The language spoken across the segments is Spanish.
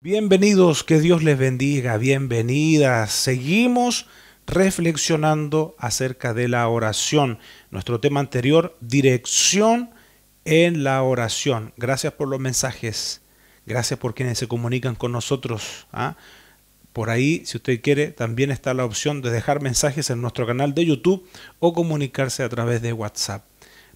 Bienvenidos, que Dios les bendiga, bienvenidas. Seguimos reflexionando acerca de la oración. Nuestro tema anterior, dirección en la oración. Gracias por los mensajes, gracias por quienes se comunican con nosotros. Por ahí, si usted quiere, también está la opción de dejar mensajes en nuestro canal de YouTube o comunicarse a través de WhatsApp.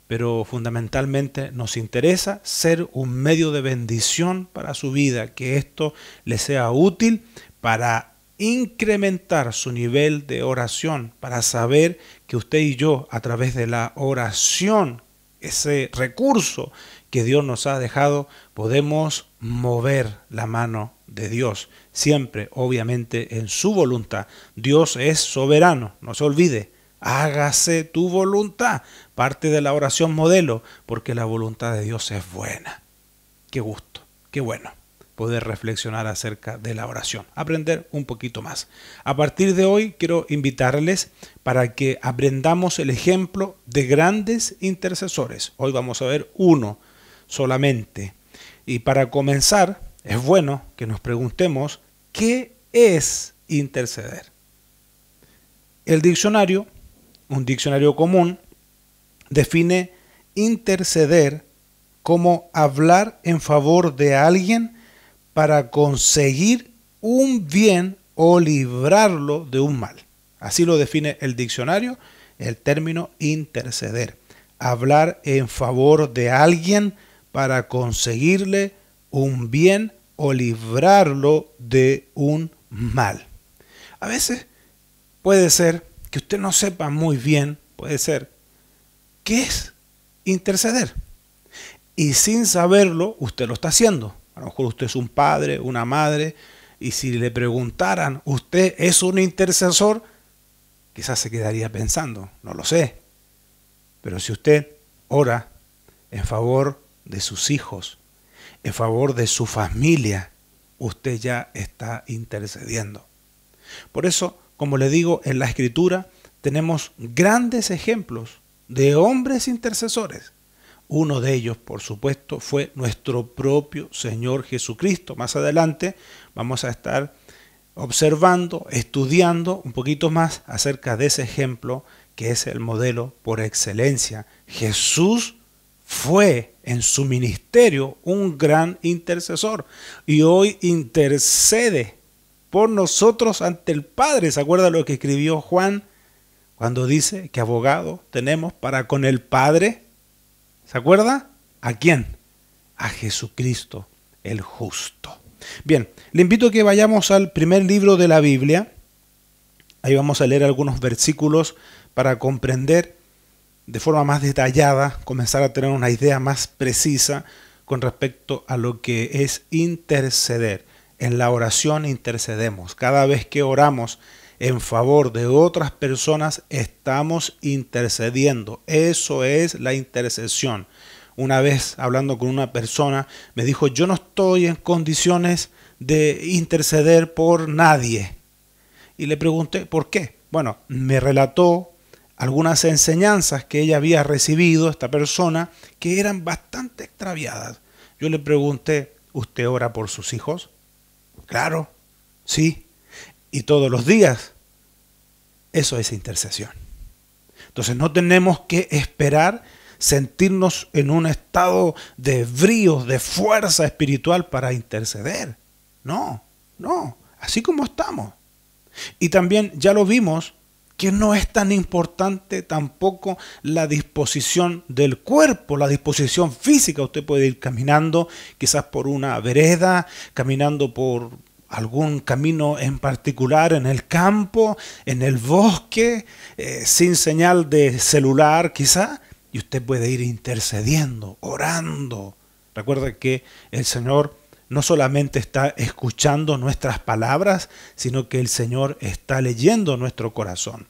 Pero fundamentalmente nos interesa ser un medio de bendición para su vida, que esto le sea útil para incrementar su nivel de oración, para saber que usted y yo, a través de la oración, ese recurso que Dios nos ha dejado, podemos mover la mano de Dios, siempre obviamente en su voluntad. Dios es soberano, no se olvide. Hágase tu voluntad, parte de la oración modelo, porque la voluntad de Dios es buena. Qué gusto, qué bueno poder reflexionar acerca de la oración, aprender un poquito más. A partir de hoy quiero invitarles para que aprendamos el ejemplo de grandes intercesores. Hoy vamos a ver uno solamente. Y para comenzar, es bueno que nos preguntemos, ¿qué es interceder? El diccionario, un diccionario común, define interceder como hablar en favor de alguien para conseguir un bien o librarlo de un mal. Así lo define el diccionario, el término interceder. Hablar en favor de alguien para conseguirle un bien o librarlo de un mal. A veces puede ser que usted no sepa muy bien, puede ser, ¿qué es interceder? Y sin saberlo, usted lo está haciendo. A lo mejor usted es un padre, una madre, y si le preguntaran, ¿usted es un intercesor? Quizás se quedaría pensando, no lo sé. Pero si usted ora en favor de sus hijos, en favor de su familia, usted ya está intercediendo. Por eso, como le digo, en la Escritura tenemos grandes ejemplos de hombres intercesores. Uno de ellos, por supuesto, fue nuestro propio Señor Jesucristo. Más adelante vamos a estar observando, estudiando un poquito más acerca de ese ejemplo que es el modelo por excelencia. Jesús fue en su ministerio un gran intercesor y hoy intercede por nosotros ante el Padre. ¿Se acuerda lo que escribió Juan cuando dice que abogado tenemos para con el Padre? ¿Se acuerda? ¿A quién? A Jesucristo, el justo. Bien, le invito a que vayamos al primer libro de la Biblia. Ahí vamos a leer algunos versículos para comprender de forma más detallada, comenzar a tener una idea más precisa con respecto a lo que es interceder. En la oración intercedemos. Cada vez que oramos en favor de otras personas, estamos intercediendo. Eso es la intercesión. Una vez hablando con una persona, me dijo, yo no estoy en condiciones de interceder por nadie. Y le pregunté, ¿por qué? Bueno, me relató algunas enseñanzas que ella había recibido, esta persona, que eran bastante extraviadas. Yo le pregunté, ¿usted ora por sus hijos? Claro, sí, y todos los días. Eso es intercesión. Entonces no tenemos que esperar sentirnos en un estado de brío, de fuerza espiritual para interceder. No, así como estamos. Y también ya lo vimos que no es tan importante tampoco la disposición del cuerpo, la disposición física. Usted puede ir caminando quizás por una vereda, caminando por algún camino en particular en el campo, en el bosque, sin señal de celular quizá, y usted puede ir intercediendo, orando. Recuerda que el Señor no solamente está escuchando nuestras palabras, sino que el Señor está leyendo nuestro corazón.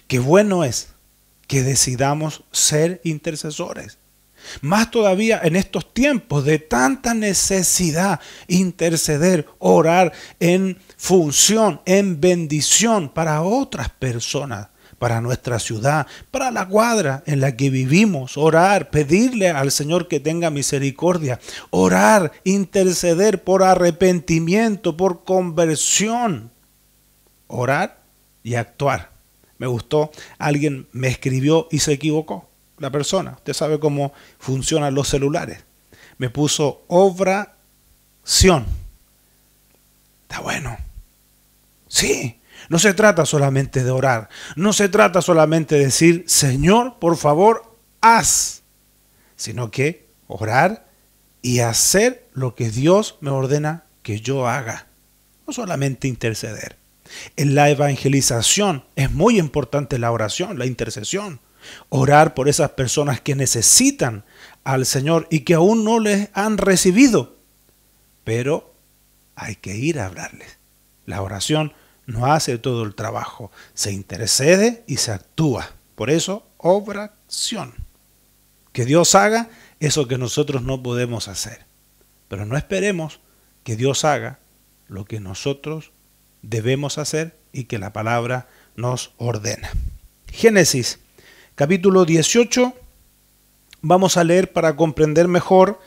Qué bueno es que decidamos ser intercesores. Más todavía en estos tiempos de tanta necesidad, interceder, orar en función, en bendición para otras personas, para nuestra ciudad, para la cuadra en la que vivimos. Orar, pedirle al Señor que tenga misericordia. Orar, interceder por arrepentimiento, por conversión. Orar y actuar. Me gustó, alguien me escribió y se equivocó. La persona, usted sabe cómo funcionan los celulares. Me puso oración. Está bueno. Sí, no se trata solamente de orar. No se trata solamente de decir, Señor, por favor, haz. Sino que orar y hacer lo que Dios me ordena que yo haga. No solamente interceder. En la evangelización es muy importante la oración, la intercesión. Orar por esas personas que necesitan al Señor y que aún no les han recibido. Pero hay que ir a hablarles. La oración no hace todo el trabajo. Se intercede y se actúa. Por eso, oración. Que Dios haga eso que nosotros no podemos hacer. Pero no esperemos que Dios haga lo que nosotros debemos hacer y que la palabra nos ordena. Génesis, capítulo 18. Vamos a leer para comprender mejor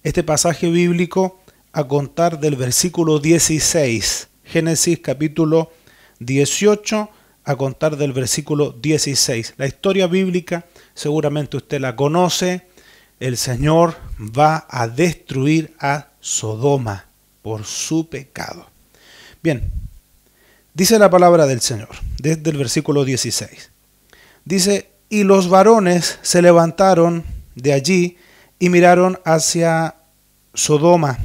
este pasaje bíblico a contar del versículo 16. Génesis capítulo 18 a contar del versículo 16. La historia bíblica seguramente usted la conoce. El Señor va a destruir a Sodoma por su pecado. Bien, dice la palabra del Señor desde el versículo 16. Dice, y los varones se levantaron de allí y miraron hacia Sodoma.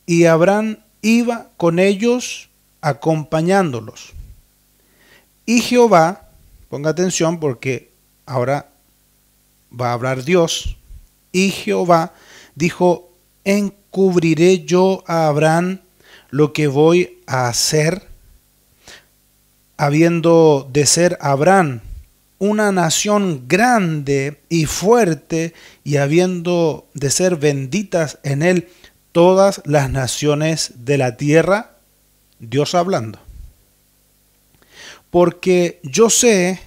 Y Abraham iba con ellos acompañándolos. Y Jehová, ponga atención porque ahora va a hablar Dios. Y Jehová dijo, ¿encubriré yo a Abraham lo que voy a hacer? Habiendo de ser Abraham una nación grande y fuerte, y habiendo de ser benditas en él todas las naciones de la tierra. Dios hablando. Porque yo sé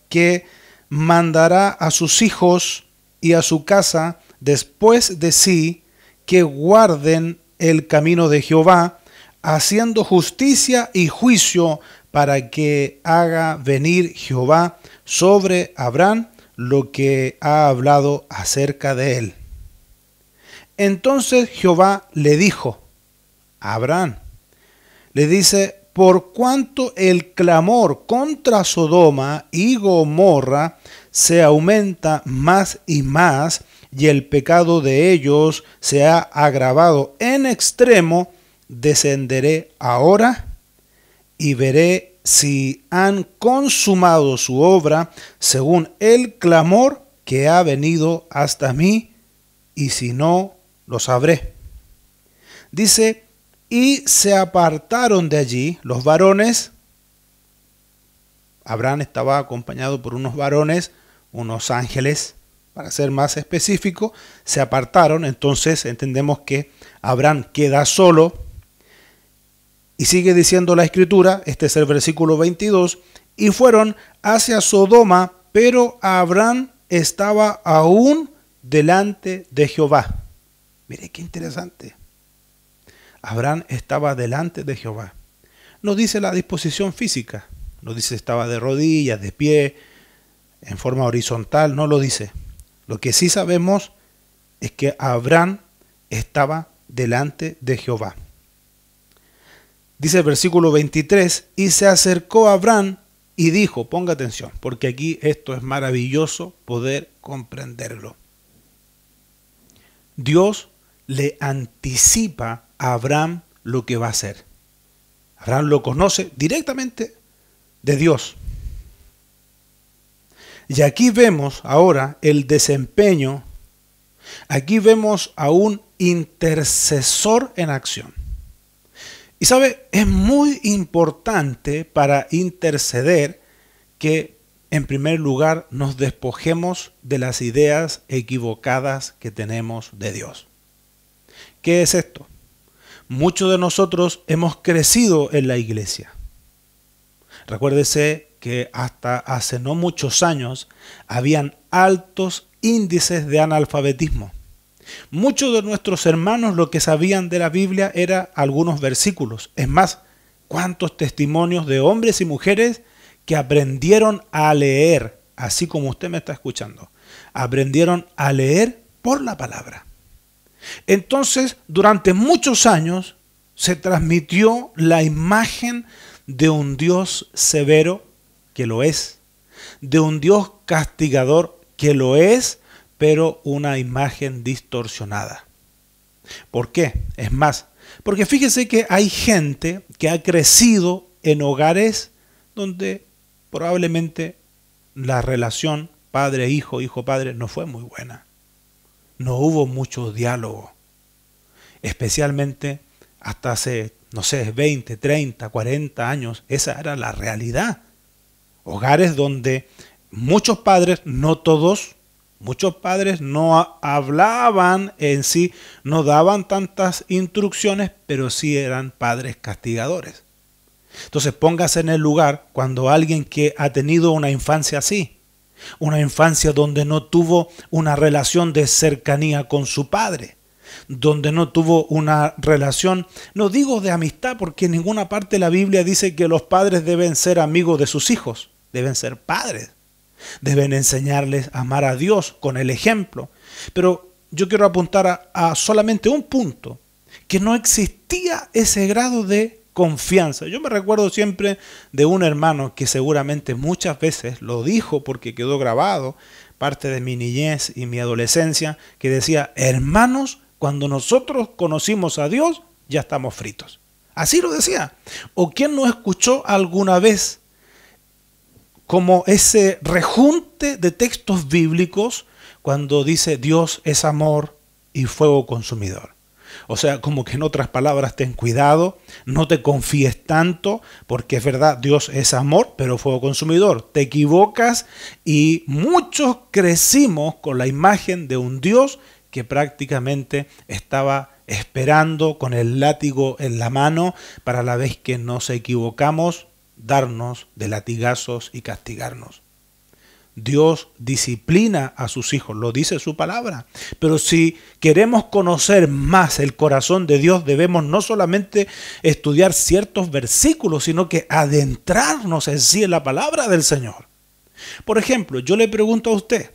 que mandará a sus hijos y a su casa después de sí que guarden el camino de Jehová, haciendo justicia y juicio, para que haga venir Jehová sobre Abraham lo que ha hablado acerca de él. Entonces Jehová le dijo a Abraham, le dice, por cuanto el clamor contra Sodoma y Gomorra se aumenta más y más, y el pecado de ellos se ha agravado en extremo, descenderé ahora y veré si han consumado su obra según el clamor que ha venido hasta mí, y si no, lo sabré. Dice, y se apartaron de allí los varones. Abraham estaba acompañado por unos varones, unos ángeles, para ser más específico. Se apartaron, entonces entendemos que Abraham queda solo. Y sigue diciendo la escritura, este es el versículo 22, y fueron hacia Sodoma, pero Abraham estaba aún delante de Jehová. Mire qué interesante. Abraham estaba delante de Jehová. No dice la disposición física, no dice estaba de rodillas, de pie, en forma horizontal, no lo dice. Lo que sí sabemos es que Abraham estaba delante de Jehová. Dice el versículo 23, y se acercó a Abraham y dijo, ponga atención, porque aquí esto es maravilloso poder comprenderlo. Dios le anticipa a Abraham lo que va a hacer. Abraham lo conoce directamente de Dios. Y aquí vemos ahora el desempeño, aquí vemos a un intercesor en acción. Y sabe, es muy importante para interceder que en primer lugar nos despojemos de las ideas equivocadas que tenemos de Dios. ¿Qué es esto? Muchos de nosotros hemos crecido en la iglesia. Recuérdese que hasta hace no muchos años habían altos índices de analfabetismo. Muchos de nuestros hermanos lo que sabían de la Biblia era algunos versículos. Es más, ¿cuántos testimonios de hombres y mujeres que aprendieron a leer, así como usted me está escuchando? Aprendieron a leer por la palabra. Entonces, durante muchos años se transmitió la imagen de un Dios severo, que lo es, de un Dios castigador, que lo es, pero una imagen distorsionada. ¿Por qué? Es más, porque fíjese que hay gente que ha crecido en hogares donde probablemente la relación padre-hijo, hijo-padre no fue muy buena. No hubo mucho diálogo, especialmente hasta hace, no sé, 20, 30, 40 años. Esa era la realidad. Hogares donde muchos padres, no todos, muchos padres no hablaban en sí, no daban tantas instrucciones, pero sí eran padres castigadores. Entonces póngase en el lugar cuando alguien que ha tenido una infancia así, una infancia donde no tuvo una relación de cercanía con su padre, donde no tuvo una relación, no digo de amistad, porque en ninguna parte de la Biblia dice que los padres deben ser amigos de sus hijos, deben ser padres, deben enseñarles a amar a Dios con el ejemplo. Pero yo quiero apuntar a solamente un punto, que no existía ese grado de confianza. Yo me recuerdo siempre de un hermano que seguramente muchas veces lo dijo porque quedó grabado, parte de mi niñez y mi adolescencia, que decía: hermanos, cuando nosotros conocimos a Dios, ya estamos fritos. Así lo decía. ¿O quién no escuchó alguna vez como ese rejunte de textos bíblicos cuando dice Dios es amor y fuego consumidor? O sea, como que en otras palabras, ten cuidado, no te confíes tanto, porque es verdad, Dios es amor, pero fuego consumidor. Te equivocas, y muchos crecimos con la imagen de un Dios que prácticamente estaba esperando con el látigo en la mano para la vez que nos equivocamos, darnos de latigazos y castigarnos. Dios disciplina a sus hijos, lo dice su palabra. Pero si queremos conocer más el corazón de Dios, debemos no solamente estudiar ciertos versículos, sino que adentrarnos en sí en la palabra del Señor. Por ejemplo, yo le pregunto a usted,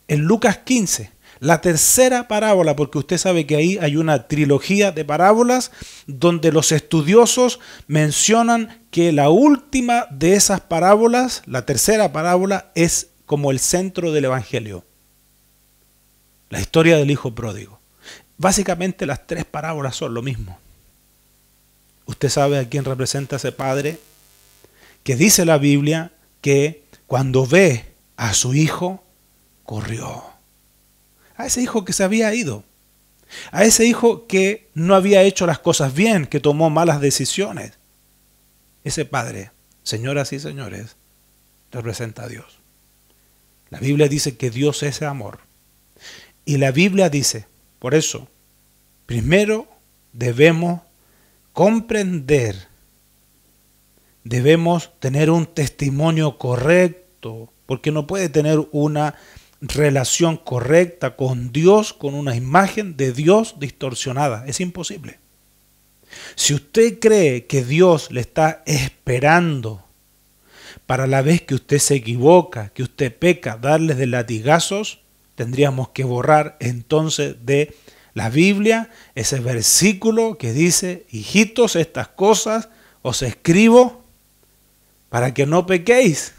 en Lucas 15, la tercera parábola, porque usted sabe que ahí hay una trilogía de parábolas donde los estudiosos mencionan que la última de esas parábolas, la tercera parábola, es como el centro del Evangelio. La historia del hijo pródigo. Básicamente las tres parábolas son lo mismo. Usted sabe a quién representa ese padre, que dice la Biblia que cuando ve a su hijo, corrió. A ese hijo que se había ido, a ese hijo que no había hecho las cosas bien, que tomó malas decisiones. Ese padre, señoras y señores, representa a Dios. La Biblia dice que Dios es amor. Y la Biblia dice, por eso, primero debemos comprender, debemos tener un testimonio correcto, porque no puede tener una relación correcta con Dios, con una imagen de Dios distorsionada. Es imposible. Si usted cree que Dios le está esperando para la vez que usted se equivoca, que usted peca, darles de latigazos, tendríamos que borrar entonces de la Biblia ese versículo que dice: hijitos, estas cosas os escribo para que no pequéis.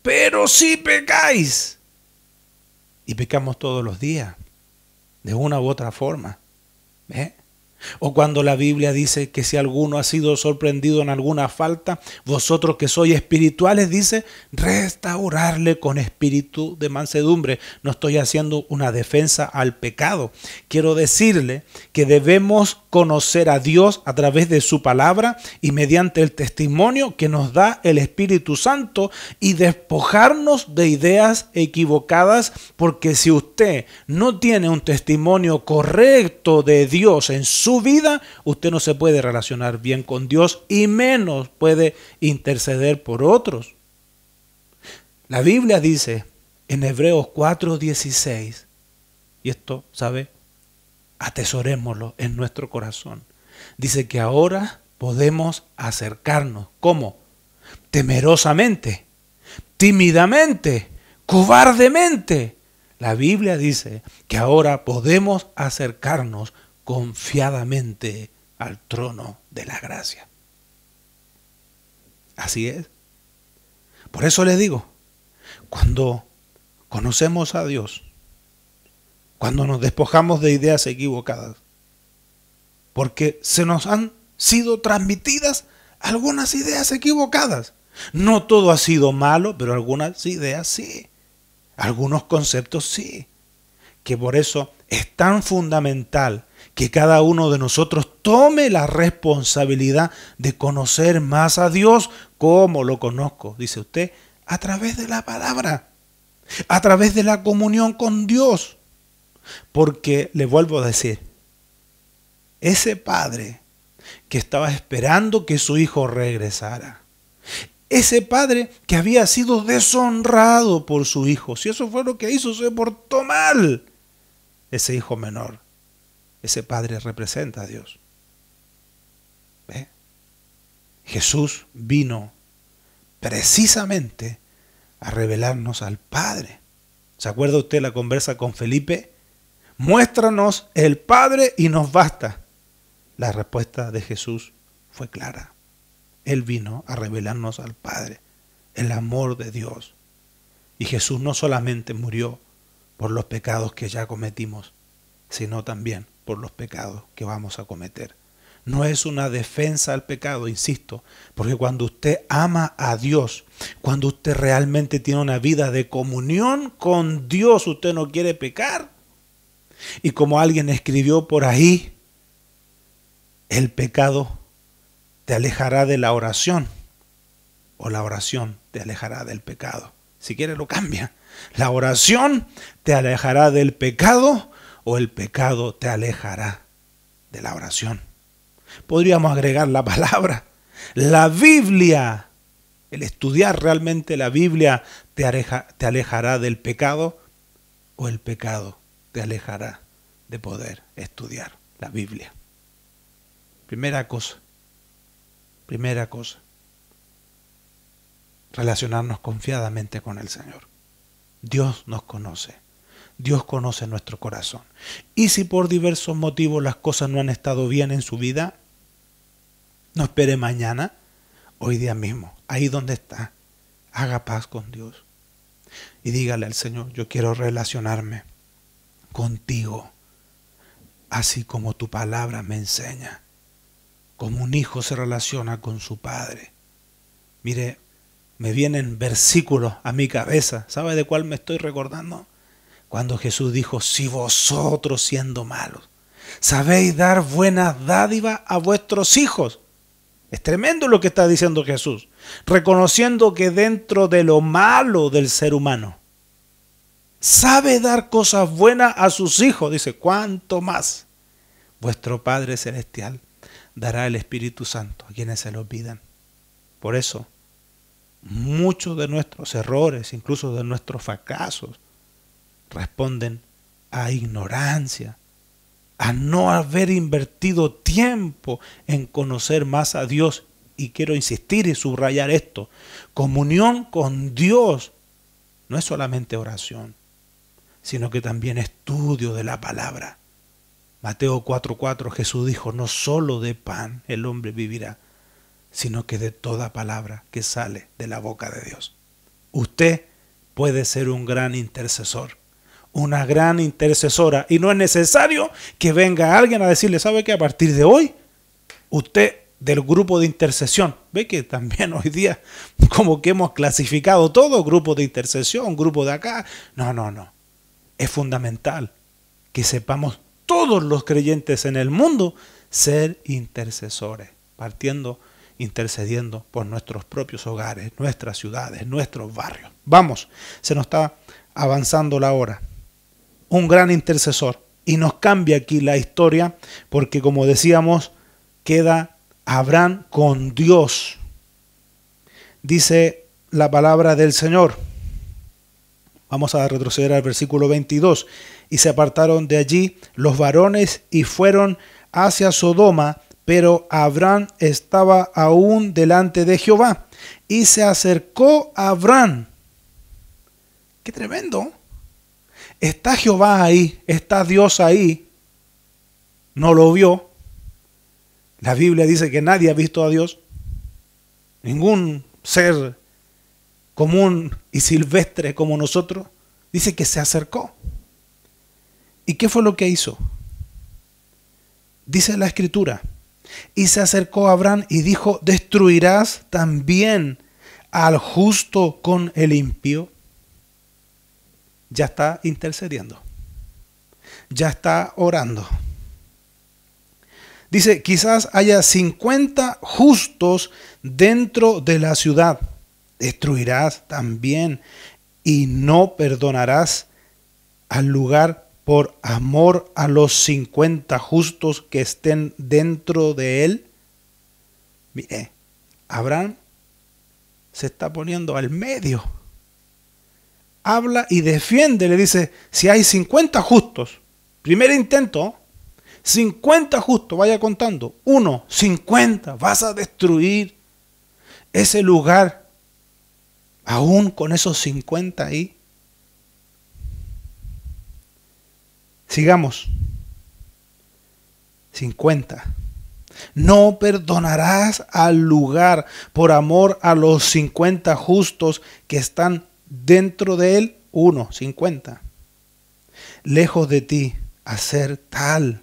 Pero si pecáis, y pecamos todos los días, de una u otra forma. O cuando la Biblia dice que si alguno ha sido sorprendido en alguna falta, vosotros que sois espirituales, dice, restaurarle con espíritu de mansedumbre. No estoy haciendo una defensa al pecado. Quiero decirle que debemos conocer a Dios a través de su palabra y mediante el testimonio que nos da el Espíritu Santo, y despojarnos de ideas equivocadas, porque si usted no tiene un testimonio correcto de Dios en su su vida, usted no se puede relacionar bien con Dios y menos puede interceder por otros. La Biblia dice en Hebreos 4:16, y esto, ¿sabe? Atesorémoslo en nuestro corazón. Dice que ahora podemos acercarnos. ¿Cómo? Temerosamente, tímidamente, cobardemente. La Biblia dice que ahora podemos acercarnos confiadamente al trono de la gracia. Así es. Por eso le digo, cuando conocemos a Dios, cuando nos despojamos de ideas equivocadas, porque se nos han sido transmitidas algunas ideas equivocadas. No todo ha sido malo, pero algunas ideas sí. Algunos conceptos sí. Que por eso es tan fundamental que cada uno de nosotros tome la responsabilidad de conocer más a Dios. ¿Cómo lo conozco? Dice usted, a través de la palabra, a través de la comunión con Dios. Porque le vuelvo a decir, ese padre que estaba esperando que su hijo regresara, ese padre que había sido deshonrado por su hijo, si eso fue lo que hizo, se portó mal. Ese hijo menor, ese padre representa a Dios. ¿Ve? Jesús vino precisamente a revelarnos al Padre. ¿Se acuerda usted la conversa con Felipe? Muéstranos el Padre y nos basta. La respuesta de Jesús fue clara. Él vino a revelarnos al Padre, el amor de Dios. Y Jesús no solamente murió por los pecados que ya cometimos, sino también por los pecados que vamos a cometer. No es una defensa al pecado, insisto, porque cuando usted ama a Dios, cuando usted realmente tiene una vida de comunión con Dios, usted no quiere pecar. Y como alguien escribió por ahí, el pecado te alejará de la oración, o la oración te alejará del pecado. Si quiere lo cambia. La oración te alejará del pecado, o el pecado te alejará de la oración. Podríamos agregar la palabra, la Biblia. El estudiar realmente la Biblia te alejará del pecado, o el pecado te alejará de poder estudiar la Biblia. Primera cosa, relacionarnos confiadamente con el Señor. Dios nos conoce. Dios conoce nuestro corazón. Y si por diversos motivos las cosas no han estado bien en su vida, no espere mañana, hoy día mismo, ahí donde está, haga paz con Dios. Y dígale al Señor, yo quiero relacionarme contigo, así como tu palabra me enseña. Como un hijo se relaciona con su padre. Mire, me vienen versículos a mi cabeza. ¿Sabe de cuál me estoy recordando? Cuando Jesús dijo, si vosotros siendo malos, sabéis dar buenas dádivas a vuestros hijos. Es tremendo lo que está diciendo Jesús. Reconociendo que dentro de lo malo del ser humano, sabe dar cosas buenas a sus hijos. Dice, ¿cuánto más vuestro Padre Celestial dará el Espíritu Santo a quienes se lo pidan? Por eso, muchos de nuestros errores, incluso de nuestros fracasos, responden a ignorancia, a no haber invertido tiempo en conocer más a Dios. Y quiero insistir y subrayar esto. Comunión con Dios no es solamente oración, sino que también estudio de la palabra. Mateo 4:4, Jesús dijo, no solo de pan el hombre vivirá, sino que de toda palabra que sale de la boca de Dios. Usted puede ser un gran intercesor, una gran intercesora, y no es necesario que venga alguien a decirle, ¿sabe qué? A partir de hoy, usted del grupo de intercesión, ve que también hoy día como que hemos clasificado todo, grupo de intercesión, grupo de acá. No. Es fundamental que sepamos todos los creyentes en el mundo ser intercesores, intercediendo por nuestros propios hogares, nuestras ciudades, nuestros barrios. Vamos, se nos está avanzando la hora. Un gran intercesor. Y nos cambia aquí la historia porque, como decíamos, queda Abraham con Dios. Dice la palabra del Señor. Vamos a retroceder al versículo 22. Y se apartaron de allí los varones y fueron hacia Sodoma, pero Abraham estaba aún delante de Jehová. Y se acercó a Abraham. ¡Qué tremendo! Está Jehová ahí, está Dios ahí. No lo vio. La Biblia dice que nadie ha visto a Dios. Ningún ser común y silvestre como nosotros. Dice que se acercó. ¿Y qué fue lo que hizo? Dice la Escritura. Y se acercó a Abraham y dijo, ¿destruirás también al justo con el impío? Ya está intercediendo. Ya está orando. Dice, quizás haya 50 justos dentro de la ciudad. Destruirás también y no perdonarás al lugar por amor a los 50 justos que estén dentro de él. Mire, Abraham se está poniendo al medio. Habla y defiende, le dice, si hay 50 justos, primer intento, 50 justos, vaya contando, 1, 50, vas a destruir ese lugar, aún con esos 50 ahí. Sigamos. 50. No perdonarás al lugar por amor a los 50 justos que están dentro de él. 1, 50. Lejos de ti hacer tal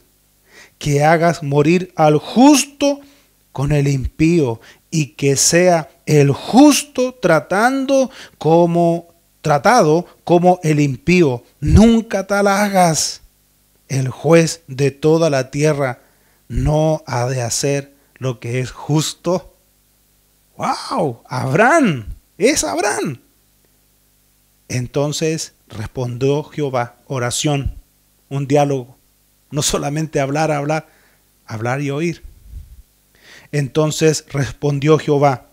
que hagas morir al justo con el impío y que sea el justo tratado como el impío. Nunca tal hagas. El juez de toda la tierra no ha de hacer lo que es justo. ¡Wow! Abraham, es Abraham. Entonces respondió Jehová, oración, un diálogo, no solamente hablar y oír. Entonces respondió Jehová,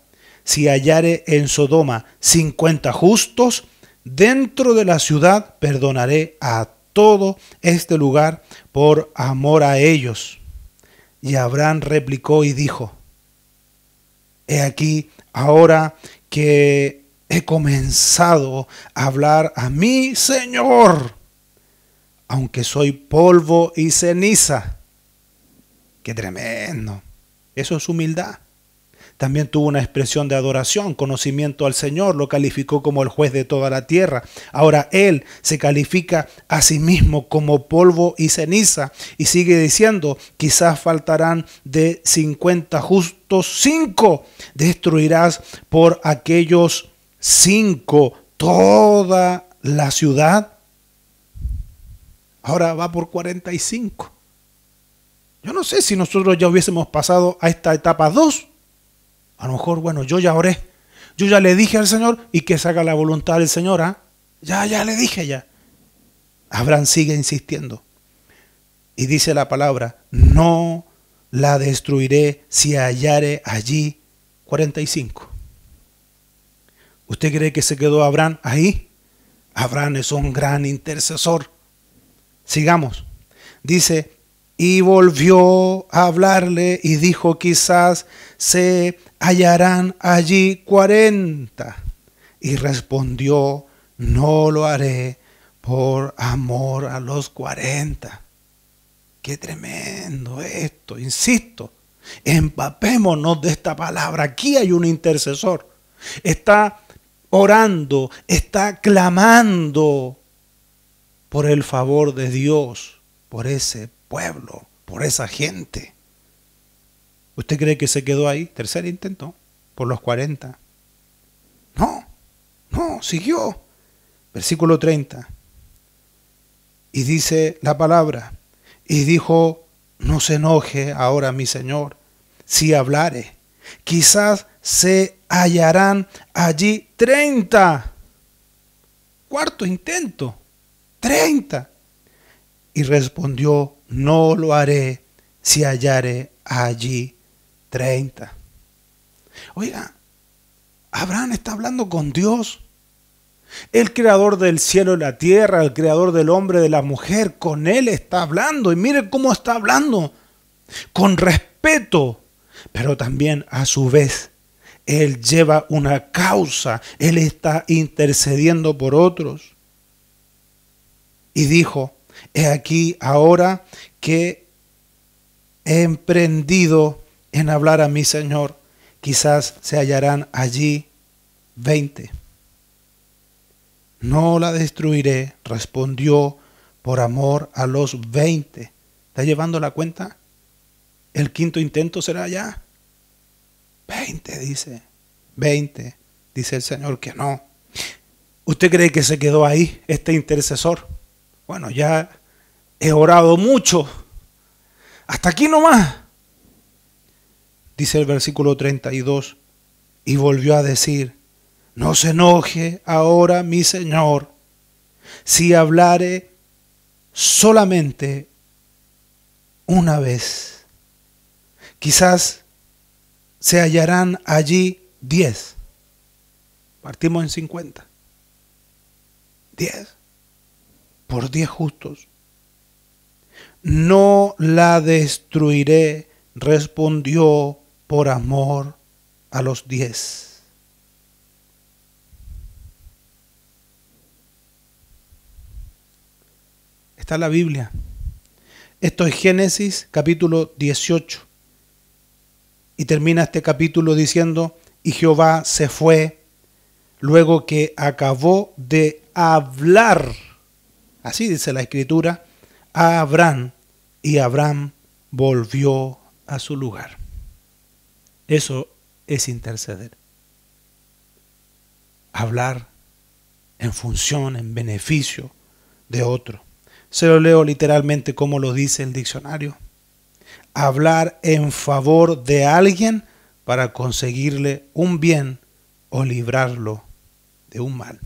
si hallare en Sodoma 50 justos, dentro de la ciudad perdonaré a todo este lugar por amor a ellos. Y Abraham replicó y dijo, he aquí ahora que he comenzado a hablar a mi Señor, aunque soy polvo y ceniza. ¡Qué tremendo! Eso es humildad. También tuvo una expresión de adoración, conocimiento al Señor, lo calificó como el juez de toda la tierra. Ahora él se califica a sí mismo como polvo y ceniza y sigue diciendo, quizás faltarán de 50 justos 5, destruirás por aquellos 5 toda la ciudad. Ahora va por 45. Yo no sé si nosotros ya hubiésemos pasado a esta etapa 2. A lo mejor, bueno, yo ya oré, yo ya le dije al Señor y que se haga la voluntad del Señor, ¿ah? Ya le dije ya. Abraham sigue insistiendo y dice la palabra, no la destruiré si hallare allí 45. ¿Usted cree que se quedó Abraham ahí? Abraham es un gran intercesor. Sigamos. Dice, y volvió a hablarle y dijo, quizás se hallarán allí 40. Y respondió, no lo haré por amor a los 40. Qué tremendo esto, insisto. Empapémonos de esta palabra. Aquí hay un intercesor. Está orando, está clamando por el favor de Dios, por ese pueblo, por esa gente. ¿Usted cree que se quedó ahí? Tercer intento, por los 40. No, siguió. Versículo 30. Y dice la palabra, y dijo, no se enoje ahora mi Señor, si hablare, quizás se hallarán allí 30. Cuarto intento, 30. Y respondió: no lo haré si hallare allí 30. Oiga, Abraham está hablando con Dios, el creador del cielo y la tierra, el creador del hombre y de la mujer. Con él está hablando, y mire cómo está hablando, con respeto, pero también a su vez él lleva una causa, él está intercediendo por otros. Y dijo: he aquí ahora que he emprendido en hablar a mi Señor, quizás se hallarán allí 20. No la destruiré, respondió, por amor a los 20. ¿Está llevando la cuenta? El quinto intento será ya 20, dice. 20, dice el Señor que no. ¿Usted cree que se quedó ahí este intercesor? Bueno, ya he orado mucho. Hasta aquí nomás. Dice el versículo 32. Y volvió a decir: no se enoje ahora mi Señor, si hablare solamente una vez. Quizás se hallarán allí 10. Partimos en 50. 10 por 10 justos. No la destruiré, respondió, por amor a los 10. Está la Biblia. Esto es Génesis capítulo 18. Y termina este capítulo diciendo: y Jehová se fue luego que acabó de hablar, así dice la Escritura, a Abraham, y Abraham volvió a su lugar. Eso es interceder. Hablar en función, en beneficio de otro. Se lo leo literalmente como lo dice el diccionario. Hablar en favor de alguien para conseguirle un bien o librarlo de un mal.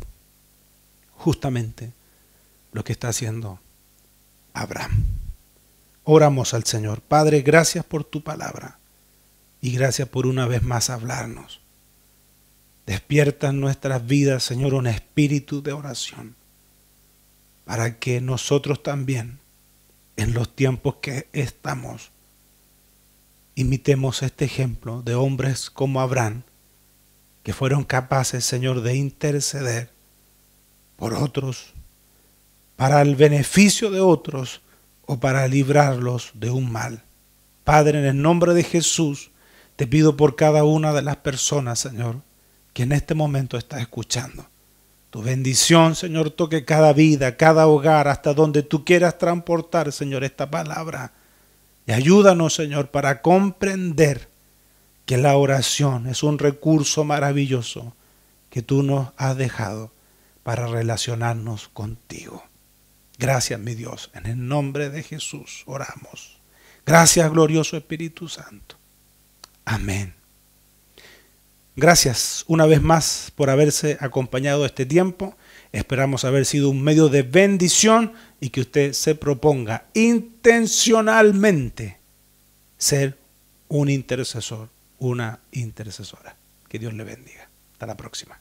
Justamente lo que está haciendo Abraham. Oramos al Señor. Padre, gracias por tu palabra y gracias por una vez más hablarnos. Despierta en nuestras vidas, Señor, un espíritu de oración para que nosotros también, en los tiempos que estamos, imitemos este ejemplo de hombres como Abraham, que fueron capaces, Señor, de interceder por otros, para el beneficio de otros o para librarlos de un mal. Padre, en el nombre de Jesús, te pido por cada una de las personas, Señor, que en este momento está escuchando. Tu bendición, Señor, toque cada vida, cada hogar, hasta donde tú quieras transportar, Señor, esta palabra. Y ayúdanos, Señor, para comprender que la oración es un recurso maravilloso que tú nos has dejado para relacionarnos contigo. Gracias, mi Dios. En el nombre de Jesús oramos. Gracias, glorioso Espíritu Santo. Amén. Gracias una vez más por haberse acompañado este tiempo. Esperamos haber sido un medio de bendición y que usted se proponga intencionalmente ser un intercesor, una intercesora. Que Dios le bendiga. Hasta la próxima.